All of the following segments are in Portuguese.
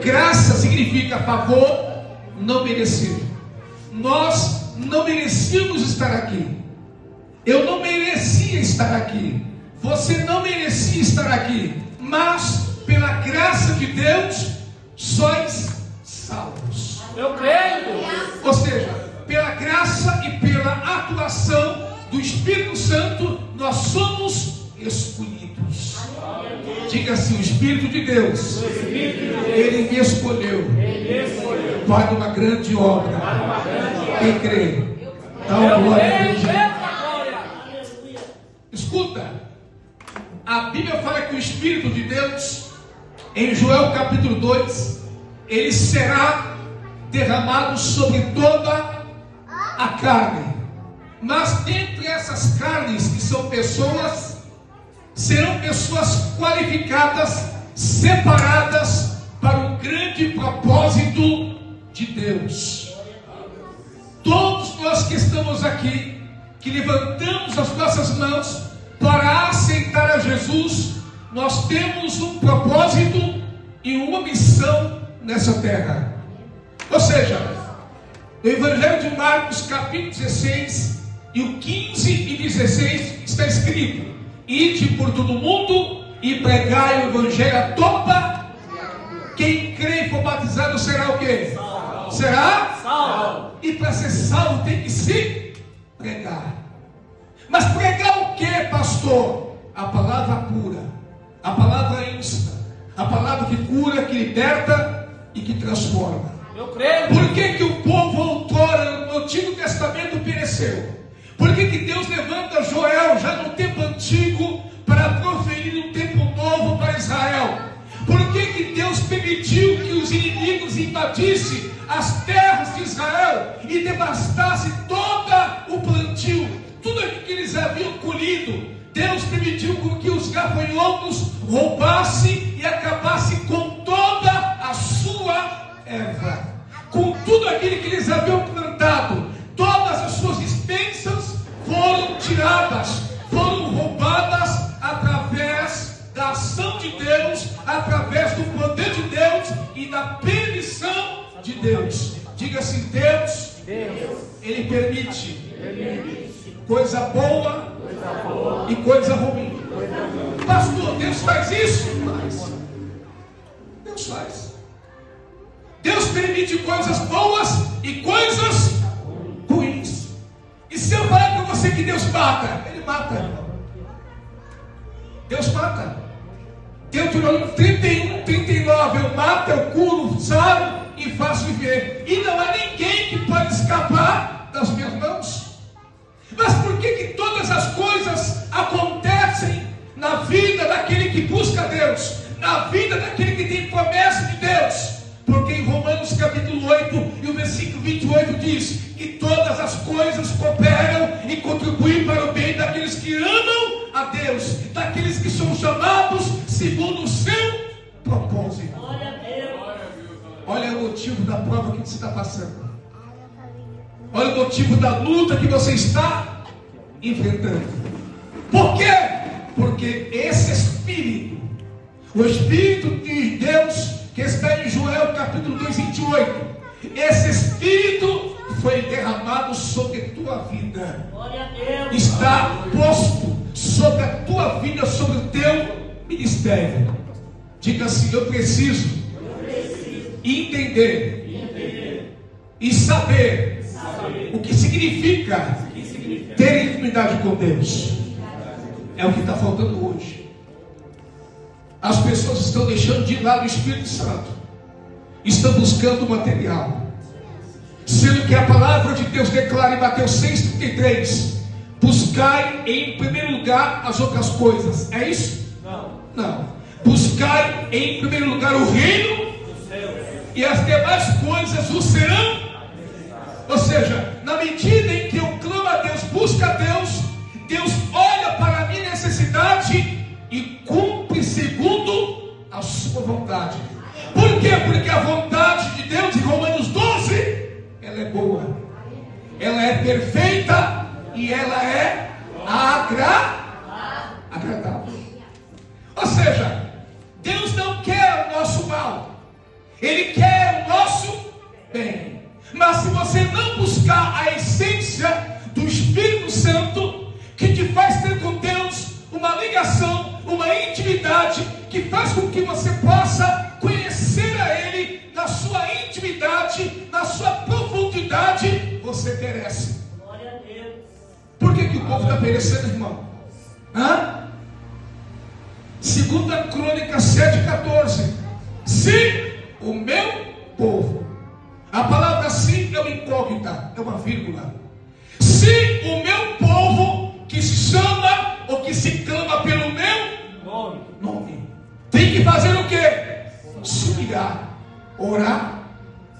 Graça significa favor não merecido. Nós não merecíamos estar aqui. Eu não merecia estar aqui. Você não merecia estar aqui. Mas, pela graça de Deus, sois salvos. Eu creio. Ou seja, pela graça e pela atuação do Espírito Santo, nós somos escolhidos. Diga assim: o Espírito de Deus, Ele me escolheu para uma grande obra. Quem crê? Dá uma glória a Deus. Escuta, a Bíblia fala que o Espírito de Deus, em Joel capítulo 2, ele será derramado sobre toda a carne. Mas dentre essas carnes, que são pessoas, serão pessoas qualificadas, separadas para um grande propósito de Deus. Todos nós que estamos aqui, que levantamos as nossas mãos para aceitar a Jesus, nós temos um propósito e uma missão nessa terra. Ou seja, no Evangelho de Marcos capítulo 16 e o 15 e 16 está escrito: ide por todo mundo e pregai o Evangelho a toda. Quem crê e for batizado será o quê? Salvo. Será? Salvo. E para ser salvo tem que se pregar. Mas pregar o que, pastor? A palavra pura, a palavra insta, a palavra que cura, que liberta e que transforma. Eu creio. Por que o povo outrora no Antigo Testamento pereceu? Por que Deus levanta Joel já no tempo antigo para proferir um tempo novo para Israel? Por que Deus permitiu que os inimigos invadissem as terras de Israel e devastassem todo o plantio, tudo aquilo que eles haviam colhido? Deus permitiu que os gafanhotos roubassem e acabassem com toda a sua erva, com tudo aquilo que eles haviam plantado. Todas as suas expensas foram tiradas, foram roubadas através da ação de Deus, através do poder de Deus e da permissão de Deus. Diga assim: Deus, Ele permite coisa boa e coisa ruim. Pastor, Deus faz isso? Faz. Deus faz. Deus permite coisas boas e coisas ruins. E se eu falar para você que Deus mata, Ele mata. Deus mata. Deuteronômio 31, 39, eu mato, eu curo, saro e faço viver. E não há ninguém que pode escapar das minhas mãos. Mas por que todas as coisas acontecem na vida daquele que busca Deus, na vida daquele que tem promessa de Deus? Porque em Romanos capítulo 8 e o versículo 28 diz que todas as coisas cooperam e contribuem para o bem daqueles que amam a Deus, daqueles que são chamados segundo o seu propósito. Olha o motivo da prova que você está passando. Olha o motivo da luta que você está enfrentando. Por quê? Porque esse Espírito, o Espírito de Deus que está em Joel capítulo 2, 28, esse Espírito foi derramado sobre a tua vida. Está posto sobre a tua vida, sobre o teu ministério. Diga assim: eu preciso entender e saber o que significa ter intimidade com Deus. É o que está faltando hoje. As pessoas estão deixando de lado o Espírito Santo, estão buscando material, sendo que a palavra de Deus declara em Mateus 6,33: buscai em primeiro lugar as outras coisas. É isso? Não. Buscai em primeiro lugar o reino, e as demais coisas o serão. Ou seja, na medida em que eu clamo a Deus, busco a Deus, Deus olha para a minha necessidade e cumpre segundo a sua vontade. Por quê? Porque a vontade de Deus, em Romanos 12, ela é boa, ela é perfeita e ela é agradável. Ou seja, Deus não quer o nosso mal, Ele quer o nosso bem. Mas se você não buscar a essência do Espírito Santo, que te faz ter com Deus uma ligação, uma intimidade, que faz com que você possa conhecer a Ele na sua intimidade, na sua profundidade, você perece. Glória a Deus. Por que o povo está perecendo, irmão? 2 Crônicas 7,14. Se o meu povo, a palavra "se" é uma incógnita, é uma vírgula. Se o meu povo, que se chama ou que se clama pelo meu nome, tem que fazer o quê? Se humilhar, orar,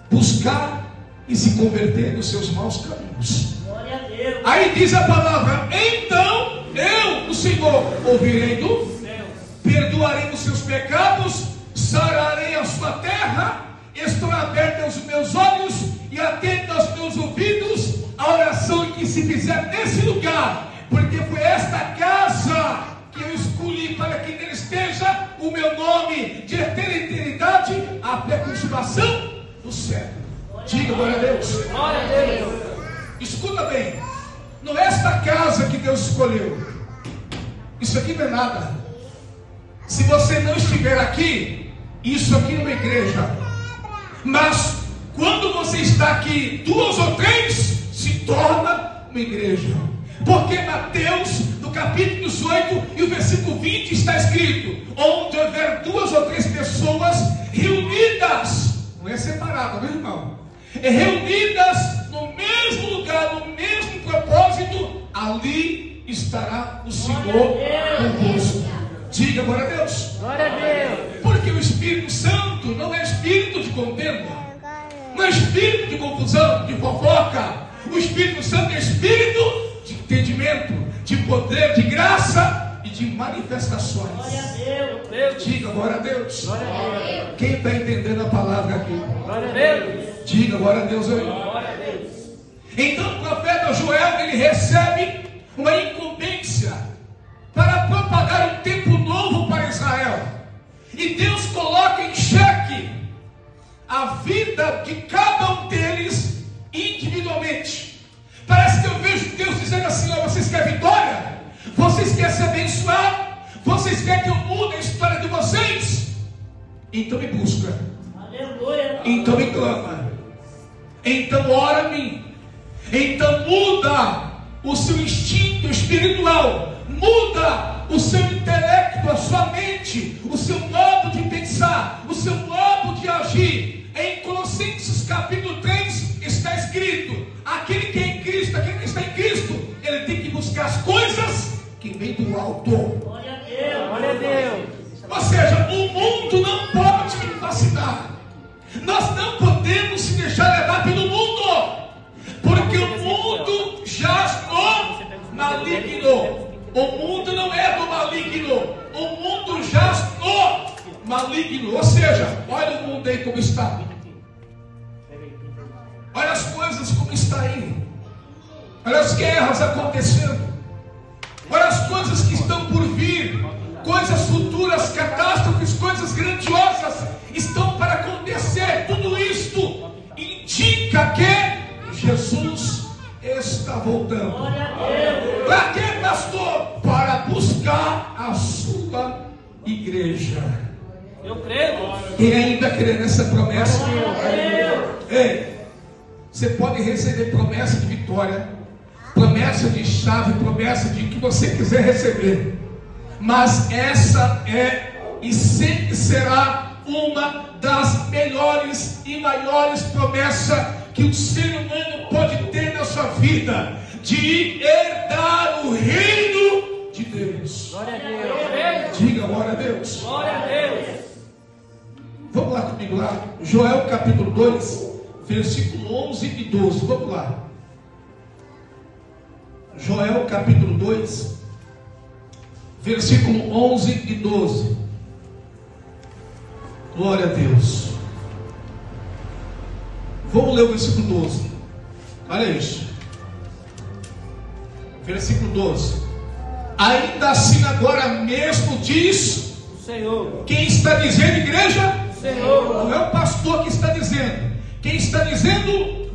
buscar e se converter dos seus maus caminhos. Glória a Deus. Aí diz a palavra: então eu, o Senhor, ouvirei do céu, perdoarei os seus pecados, sararei a sua terra, estou aberto aos meus olhos e atento aos meus ouvidos a oração que se fizer nesse lugar, porque foi esta casa que eu escolhi para que nele esteja o meu nome de eternidade até a consumação do século. Diga glória a Deus. Glória a Deus. Escuta bem, não é esta casa que Deus escolheu. Isso aqui não é nada. Se você não estiver aqui, isso aqui não é igreja. Mas quando você está aqui, 2 ou 3, se torna uma igreja. Porque Mateus, no capítulo 18 e o versículo 20 está escrito: onde houver 2 ou 3 pessoas reunidas, não é separado, meu irmão, é reunidas no mesmo lugar, no mesmo propósito, ali estará o Senhor convosco. Diga glória a Deus. Glória a Deus. Porque o Espírito Santo não é espírito de contenda, não é espírito de confusão, de fofoca. O Espírito Santo é espírito de entendimento, de poder, de graça e de manifestações. Glória a Deus. Diga glória a Deus. Glória a Deus. Quem está entendendo a palavra aqui? Glória a Deus. Diga glória a Deus aí. Glória a Deus. Então o profeta Joel, ele recebe uma incumbência para propagar um tempo novo para Israel. E Deus coloca em xeque a vida de cada um deles individualmente. Parece que eu vejo Deus dizendo assim: ó, vocês querem vitória? Vocês querem ser abençoados? Vocês querem que eu mude a história de vocês? Então me busca. Aleluia. Então me clama. Então ora a mim. Então muda o seu instinto espiritual. Muda o seu intelecto, a sua mente, o seu modo de pensar, o seu modo de agir. Em Colossenses capítulo 3 está escrito: aquele que é em Cristo, aquele que está em Cristo, ele tem que buscar as coisas que vêm do alto. Glória a Deus. Glória a Deus. Ou seja, o mundo não pode me fascinar. Nós não podemos se deixar levar pelo mundo, porque o mundo jaz no maligno. O mundo não é do maligno, o mundo jaz no maligno. Ou seja, olha o mundo aí como está. Olha as coisas como está aí. Olha as guerras acontecendo. Olha as coisas que estão por vir. Coisas futuras, catástrofes, coisas grandiosas estão para acontecer. Tudo isto indica que Jesus está voltando. Glória a Deus. Para quê, pastor? Para buscar a sua igreja. Eu creio. Quem ainda crê nessa promessa? Glória a Deus. Ei, você pode receber promessa de vitória, promessa de chave, promessa de que você quiser receber, mas essa é e sempre será uma das melhores e maiores promessas que o ser humano pode ter na sua vida, de herdar o reino de Deus. Glória a Deus. Diga glória a Deus. Glória a Deus. Vamos lá comigo lá, Joel capítulo 2, versículo 11 e 12, vamos lá. Joel capítulo 2, versículo 11 e 12. Glória a Deus. Vamos ler o versículo 12. Olha isso. Versículo 12. Ainda assim agora mesmo diz O Senhor. quem está dizendo, igreja? O Senhor. Não é o pastor Quem está dizendo?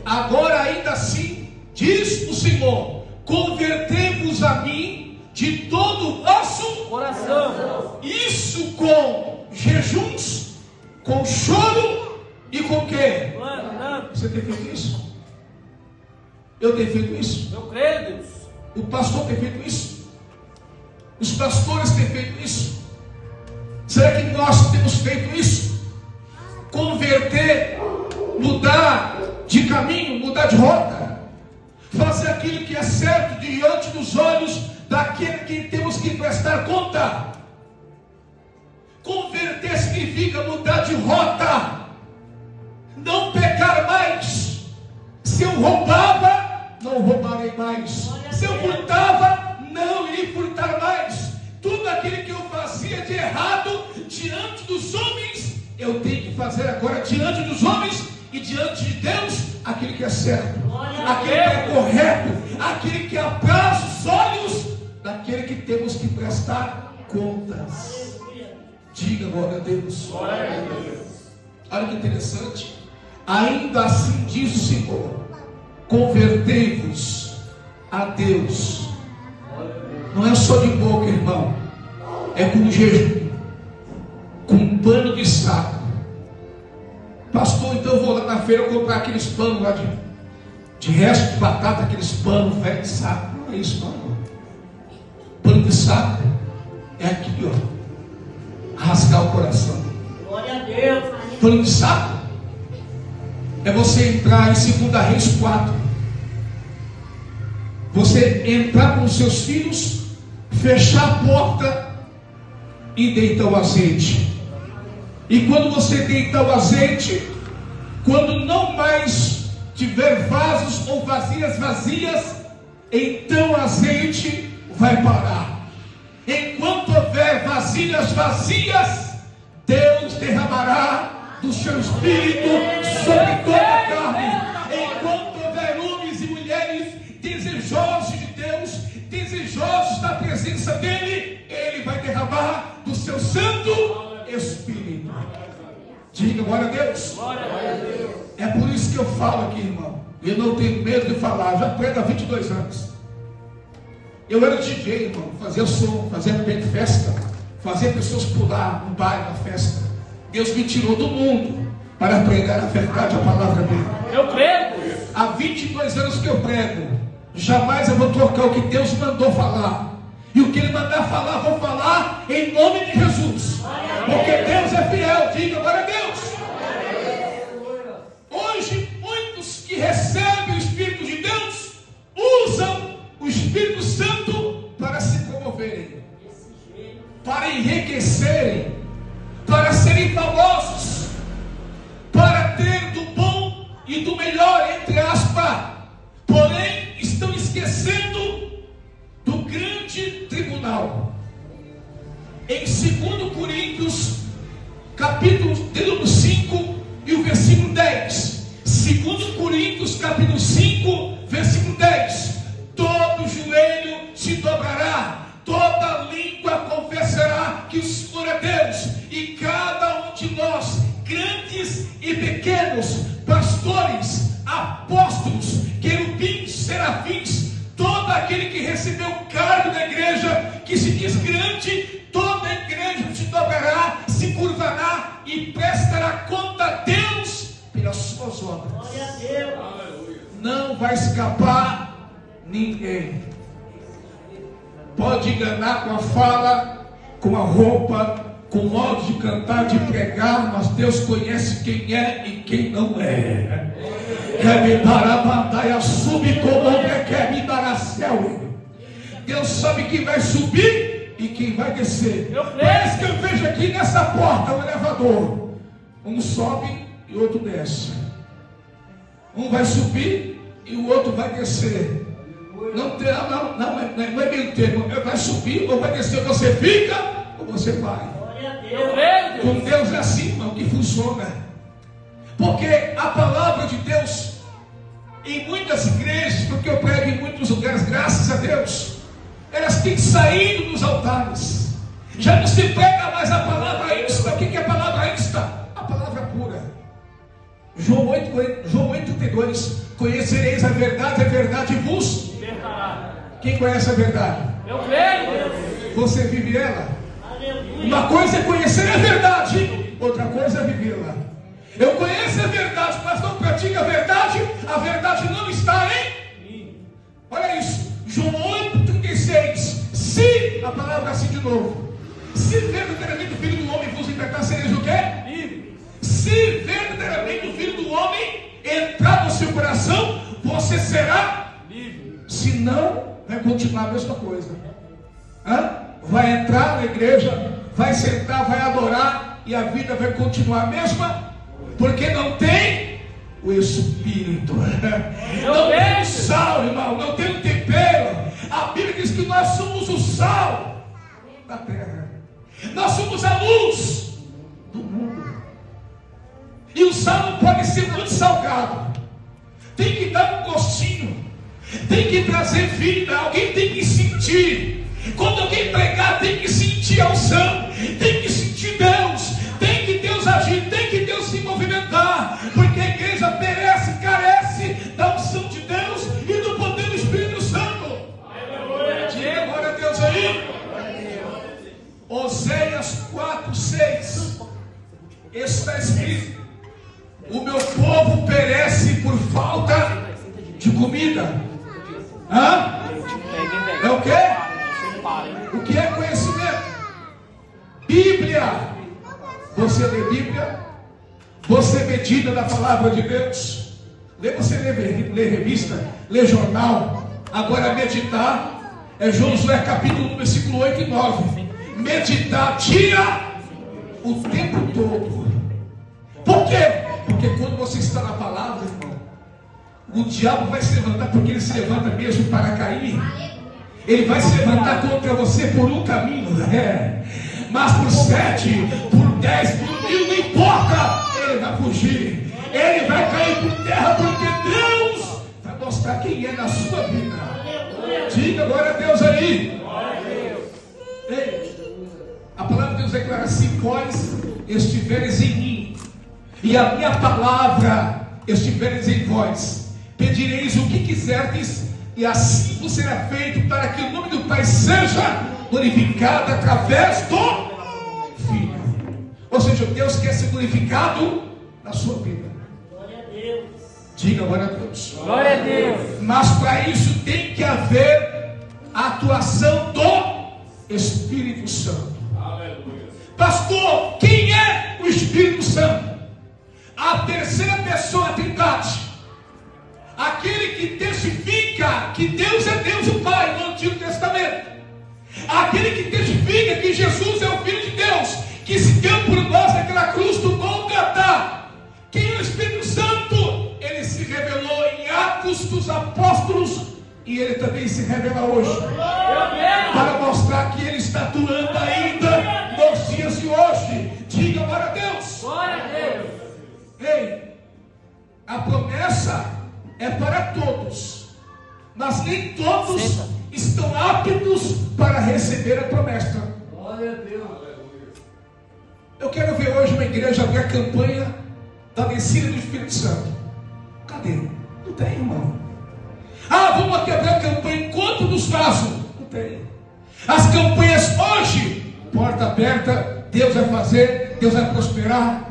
Agora ainda assim, diz o Senhor: convertei-vos a mim de todo o vosso coração. Isso com jejuns, com choro e com quê? Você tem feito isso? Eu tenho feito isso? Eu creio, Deus. O pastor tem feito isso? Os pastores têm feito isso? Será que nós temos feito isso? Converter, mudar de caminho, mudar de rota, fazer aquilo que é certo diante dos olhos daquele que temos que prestar conta. Converter significa mudar de rota, não pecar mais. Se eu roubava, não roubarei mais. Se eu furtava, não irei furtar mais. Tudo aquilo que eu fazia de errado diante dos homens, eu tenho que fazer agora diante dos homens e diante de Deus aquilo que é certo, aquilo que é correto, aquilo que apraz os olhos daquele que temos que prestar contas. Diga glória a Deus. Olha que interessante. Ainda assim diz o Senhor: convertei-vos a Deus. Não é só de boca, irmão, é com jejum, com pano de saco. Pastor, então eu vou lá na feira comprar aqueles panos lá de resto de batata, aqueles panos velho de saco. Não é isso, não. Pano de saco é aqui, ó, rasgar o coração. Glória a Deus. Pano de saco é você entrar em 2 Reis 4. Você entrar com os seus filhos, fechar a porta e deitar o azeite. E quando você deitar o azeite, quando não mais tiver vasos ou vasilhas vazias, então o azeite vai parar. Enquanto houver vasilhas vazias, Deus derramará do seu espírito sobre toda a carne. Enquanto houver homens e mulheres desejosos de Deus, desejosos da presença dele, ele vai derramar do seu Santo Espírito. Diga glória a Deus. É por isso que eu falo aqui, irmão. Eu não tenho medo de falar. Já prego há 22 anos. Eu era DJ, irmão. Fazia som, fazia festa, fazia pessoas pular no baile, na festa. Deus me tirou do mundo para pregar a verdade, a palavra dele. Eu creio. Há 22 anos que eu prego. Jamais eu vou trocar o que Deus mandou falar. E o que Ele mandar falar, vou falar em nome de Jesus. Porque Deus é fiel. Diga glória a Deus. Hoje, muitos que recebem o Espírito de Deus usam o Espírito Santo para se promoverem, para enriquecerem, para serem famosos, para ter do bom e do melhor, entre aspas. Porém, estão esquecendo do grande tribunal. Em 2 Coríntios, capítulo 5 e o versículo 10. 2 Coríntios, capítulo 5, versículo 10. Todo joelho se dobrará, toda língua confessará que o Senhor é Deus. E cada um de nós, grandes e pequenos, pastores, apóstolos, querubins, serafins, todo aquele que recebeu o cargo da igreja, que se diz grande, toda a igreja se dobrará, se curvará e prestará conta a Deus pelas suas obras. Glória a Deus. Não vai escapar ninguém. Pode enganar com a fala, com a roupa, com o modo de cantar, de pregar, mas Deus conhece quem é e quem não é. Deus sabe quem vai subir e quem vai descer. Parece que eu vejo aqui nessa porta um elevador. Um sobe e o outro desce. Um vai subir e o outro vai descer. Não é meio termo. Vai subir ou vai descer. Você fica ou você vai. Com Deus é assim, irmão, que funciona. Porque a palavra de Deus, em muitas igrejas, porque eu prego em muitos lugares, graças a Deus, elas têm saído dos altares. Já não se prega mais a palavra insta. O que é a palavra insta? A palavra pura. João 8:32. Conhecereis a verdade vos Libertará. Quem conhece a verdade? Eu creio. Você vive ela? Aleluia. Uma coisa é conhecer a verdade, outra coisa é vivê-la. Eu conheço a verdade, mas não pratico a verdade não está em. Olha isso, João 8:36. Se, a palavra assim de novo, se verdadeiramente o Filho do Homem vos libertar, sereis o quê? Livre. Se verdadeiramente o Filho do Homem entrar no seu coração, você será Livre. Se não, vai continuar a mesma coisa. Vai entrar na igreja, vai sentar, vai adorar, e a vida vai continuar a mesma, porque não tem o Espírito. Não tem o sal, irmão, não tem o tempero. A Bíblia diz que nós somos o sal da terra, nós somos a luz do mundo. E o sal não pode ser muito salgado, tem que dar um gostinho, tem que trazer vida. Alguém tem que sentir. Quando alguém pregar, tem que sentir a unção, tem que sentir Deus, tem que Deus agir, tem que Deus se movimentar, porque a igreja carece da unção de Deus e do poder do Espírito Santo. Diga agora a Deus aí. Oséias 4:6. Está escrito: o meu povo perece por falta de comida. É o quê? O que é conhecimento? Bíblia. Você lê Bíblia? Você medita na palavra de Deus? Você lê revista? Lê jornal? Agora meditar é Josué capítulo 1, versículo 8 e 9. Meditar dia o tempo todo. Por quê? Porque quando você está na palavra, irmão, o diabo vai se levantar, porque ele se levanta mesmo para cair. Ele vai se levantar contra você por um caminho, mas por 7, por 10, por 1000, não importa, ele vai fugir, ele vai cair por terra, porque Deus vai mostrar quem é na sua vida. Diga agora a Deus aí. Ei, a palavra de Deus declara assim: vós estiveres em mim, e a minha palavra estiveres em vós, pedireis o que quiserdes, e assim vos será feito, para que o nome do Pai seja glorificado através do Filho. Ou seja, Deus quer ser glorificado na sua vida. Glória a Deus. Diga agora a Deus. Glória a Deus. Mas para isso tem que haver a atuação do Espírito Santo. Aleluia. Pastor, quem é o Espírito Santo? A terceira pessoa da Trindade, aquele que testifica que Deus é Deus o Pai no Antigo Testamento, aquele que testifica que Jesus é o Filho de Deus, que se deu por nós naquela cruz do Gólgota. Quem é o Espírito Santo? Ele se revelou em Atos dos Apóstolos, e ele também se revela hoje, para mostrar que ele está atuando ainda nos dias de hoje. Diga glória a Deus. Glória a Deus. Ei, a promessa é para todos, mas nem todos estão aptos para receber a promessa. Glória a Deus. Eu quero ver hoje uma igreja abrir a campanha da descida do Espírito Santo. Cadê? Não tem, irmão. Vamos aqui abrir a campanha enquanto nos vasos. Não tem. As campanhas hoje, porta aberta, Deus vai fazer, Deus vai prosperar.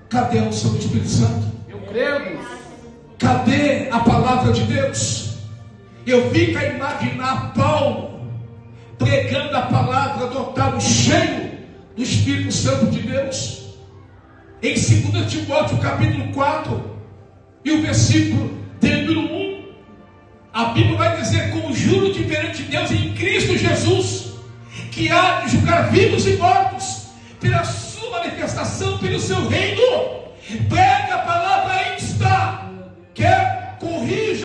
Cadê a unção do Espírito Santo? Eu creio. Cadê a palavra de Deus? Eu fico a imaginar Paulo pregando a palavra do Otávio, cheio do Espírito Santo de Deus. Em 2 Timóteo capítulo 4 e o versículo de número 1, a Bíblia vai dizer: conjuro-te perante Deus em Cristo Jesus, que há de julgar vivos e mortos pela sua manifestação, pelo seu reino. Prega a palavra